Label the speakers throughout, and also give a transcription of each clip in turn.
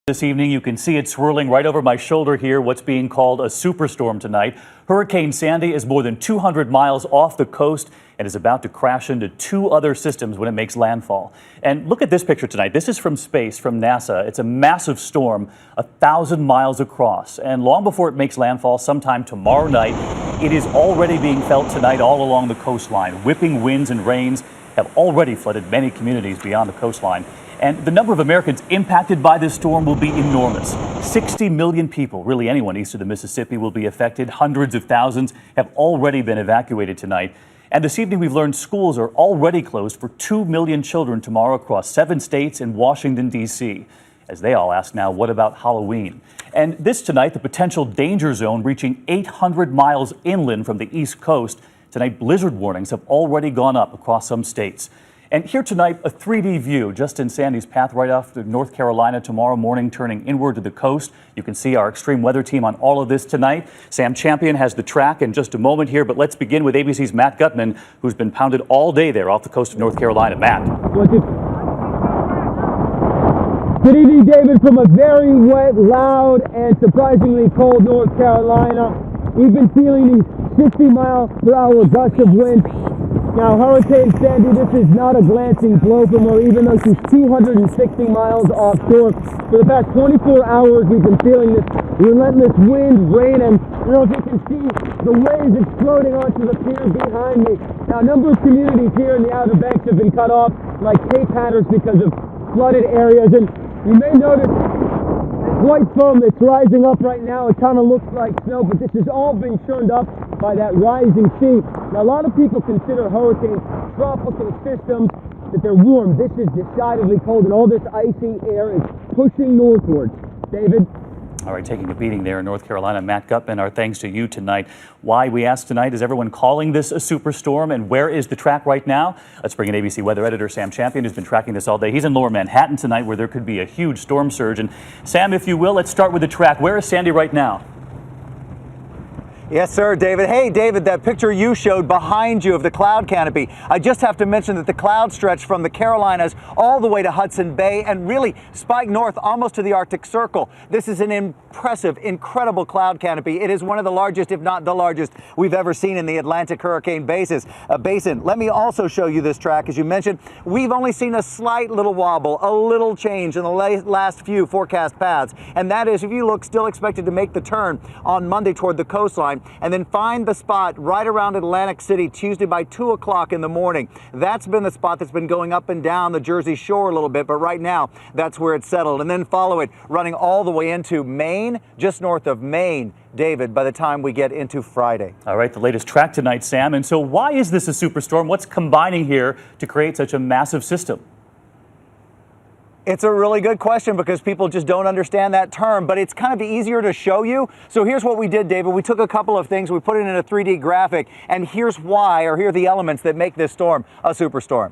Speaker 1: This evening, you can see it swirling right over my shoulder here, what's being called a superstorm tonight. Hurricane Sandy is more than 200 miles off the coast and is about to crash into two other systems when it makes landfall. And look at this picture tonight. This is from space, from NASA. It's a massive storm, 1,000 miles across. And long before it makes landfall, sometime tomorrow night, it is already being felt tonight all along the coastline. Whipping winds and rains have already flooded many communities beyond the coastline. And the number of Americans impacted by this storm will be enormous. 60 million people, really anyone east of the Mississippi, will be affected. Hundreds of thousands have already been evacuated tonight. And this evening, we've learned schools are already closed for 2 million children tomorrow across 7 states and Washington, D.C., as they all ask now, what about Halloween? And this tonight, the potential danger zone reaching 800 miles inland from the East Coast. Tonight, blizzard warnings have already gone up across some states. And here tonight, a 3D view just in Sandy's path right off to North Carolina tomorrow morning, turning inward to the coast. You can see our extreme weather team on all of this tonight. Sam Champion has the track in just a moment here, but let's begin with ABC's Matt Gutman, who's been pounded all day there off the coast of North Carolina. Matt.
Speaker 2: Good evening, David, from a very wet, loud, and surprisingly cold North Carolina. We've been feeling these 60-mile-per-hour gusts of wind. Now, Hurricane Sandy, this is not a glancing blow from her, even though she's 260 miles offshore. For the past 24 hours, we've been feeling this relentless wind, rain, and as you can see, the waves exploding onto the pier behind me. Now, a number of communities here in the Outer Banks have been cut off, like Cape Hatteras, because of flooded areas. And you may notice white foam that's rising up right now. It kind of looks like snow, but this has all been churned up by that rising sea. Now, a lot of people consider hurricanes tropical systems, that they're warm. This is decidedly cold, and all this icy air is pushing northwards. David?
Speaker 1: All right, taking a beating there in North Carolina. Matt Gutman, our thanks to you tonight. Why, we asked tonight, is everyone calling this a superstorm, and where is the track right now? Let's bring in ABC weather editor Sam Champion, who's been tracking this all day. He's in Lower Manhattan tonight, where there could be a huge storm surge. And Sam, if you will, let's start with the track. Where is Sandy right now?
Speaker 3: Yes, sir, David. Hey, David, that picture you showed behind you of the cloud canopy, I just have to mention that the clouds stretch from the Carolinas all the way to Hudson Bay and really spike north almost to the Arctic Circle. This is an impressive, incredible cloud canopy. It is one of the largest, if not the largest, we've ever seen in the Atlantic hurricane basin. Let me also show you this track. As you mentioned, we've only seen a slight little wobble, a little change in the last few forecast paths, and that is, if you look, still expected to make the turn on Monday toward the coastline, and then find the spot right around Atlantic City Tuesday by 2 o'clock in the morning. That's been the spot that's been going up and down the Jersey Shore a little bit, but right now that's where it's settled. And then follow it running all the way into Maine, just north of Maine, David, by the time we get into Friday.
Speaker 1: All right, the latest track tonight, Sam. And so why is this a superstorm? What's combining here to create such a massive system?
Speaker 3: It's a really good question because people just don't understand that term, but it's kind of easier to show you. So here's what we did, David. We took a couple of things, we put it in a 3D graphic, and here's why, or here are the elements that make this storm a superstorm.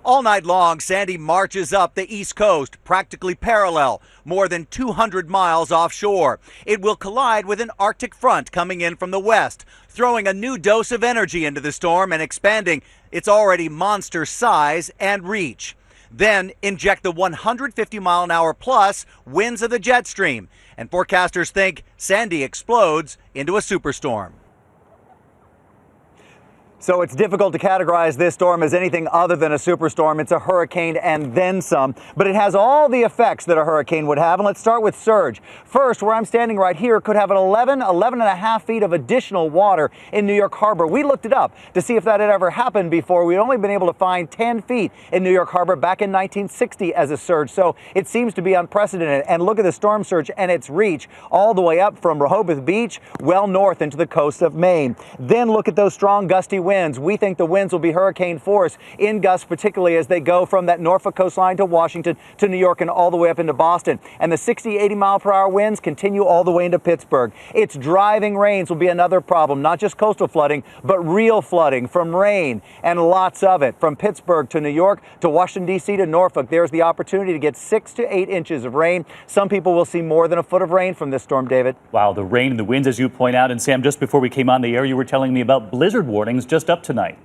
Speaker 3: All night long, Sandy marches up the East Coast, practically parallel, more than 200 miles offshore. It will collide with an Arctic front coming in from the west, throwing a new dose of energy into the storm and expanding its already monster size and reach. Then inject the 150-mile-an-hour plus winds of the jet stream, and forecasters think Sandy explodes into a superstorm. So it's difficult to categorize this storm as anything other than a superstorm. It's a hurricane and then some, but it has all the effects that a hurricane would have. And let's start with surge. First, where I'm standing right here could have an 11 and a half feet of additional water in New York Harbor. We looked it up to see if that had ever happened before. We'd only been able to find 10 feet in New York Harbor back in 1960 as a surge. So it seems to be unprecedented. And look at the storm surge and its reach all the way up from Rehoboth Beach, well north into the coast of Maine. Then look at those strong gusty winds. We think the winds will be hurricane force in gusts, particularly as they go from that Norfolk coastline to Washington to New York and all the way up into Boston. And the 60, 80 mile per hour winds continue all the way into Pittsburgh. Its driving rains will be another problem, not just coastal flooding, but real flooding from rain, and lots of it. From Pittsburgh to New York to Washington, D.C. to Norfolk, there's the opportunity to get 6 to 8 inches of rain. Some people will see more than a foot of rain from this storm, David.
Speaker 1: Wow, the rain and the winds, as you point out. And Sam, just before we came on the air, you were telling me about blizzard warnings just up tonight.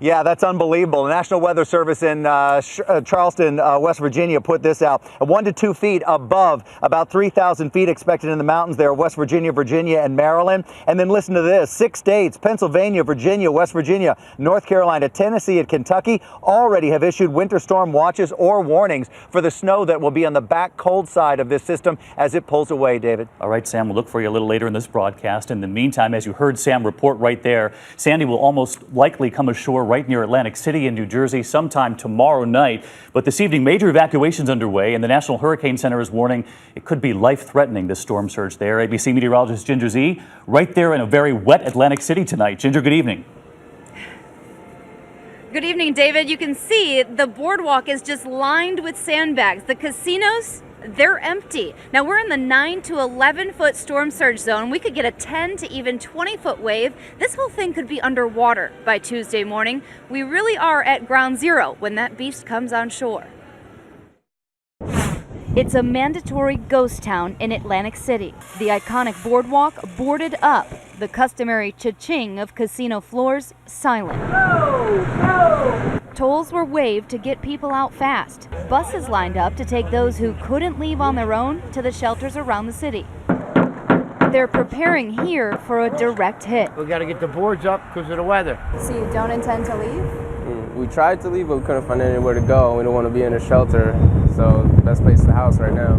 Speaker 3: Yeah, that's unbelievable. The National Weather Service in Charleston, West Virginia put this out. 1 to 2 feet above, about 3,000 feet expected in the mountains there, West Virginia, Virginia, and Maryland. And then listen to this, 6 states, Pennsylvania, Virginia, West Virginia, North Carolina, Tennessee, and Kentucky already have issued winter storm watches or warnings for the snow that will be on the back cold side of this system as it pulls away, David.
Speaker 1: All right, Sam, we'll look for you a little later in this broadcast. In the meantime, as you heard Sam report right there, Sandy will almost likely come ashore right near Atlantic City in New Jersey sometime tomorrow night. But this evening, major evacuations underway, and the National Hurricane Center is warning it could be life-threatening, this storm surge there. ABC meteorologist Ginger Zee right there in a very wet Atlantic City tonight. Ginger, good evening.
Speaker 4: Good evening, David. You can see the boardwalk is just lined with sandbags. The casinos, they're empty. Now we're in the 9 to 11 foot storm surge zone. We could get a 10 to even 20 foot wave. This whole thing could be underwater by Tuesday morning. We really are at ground zero when that beast comes on shore. It's a mandatory ghost town in Atlantic City. The iconic boardwalk boarded up. The customary cha-ching of casino floors silent. Tolls were waived to get people out fast. Buses lined up to take those who couldn't leave on their own to the shelters around the city. They're preparing here for a direct hit.
Speaker 5: We got to get the boards up because of the weather.
Speaker 6: So you don't intend to leave?
Speaker 7: We tried to leave, but we couldn't find anywhere to go. We don't want to be in a shelter, so the best place is the house right now.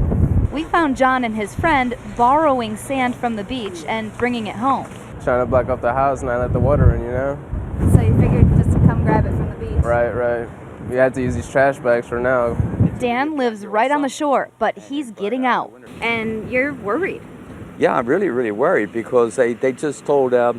Speaker 4: We found John and his friend borrowing sand from the beach and bringing it home.
Speaker 7: Trying to block off the house and not let the water in, you know?
Speaker 6: So you figured just to come grab it from the beach?
Speaker 7: Right. We had to use these trash bags for now.
Speaker 4: Dan lives right on the shore, but he's getting out. And you're worried.
Speaker 8: Yeah, I'm really worried because they just told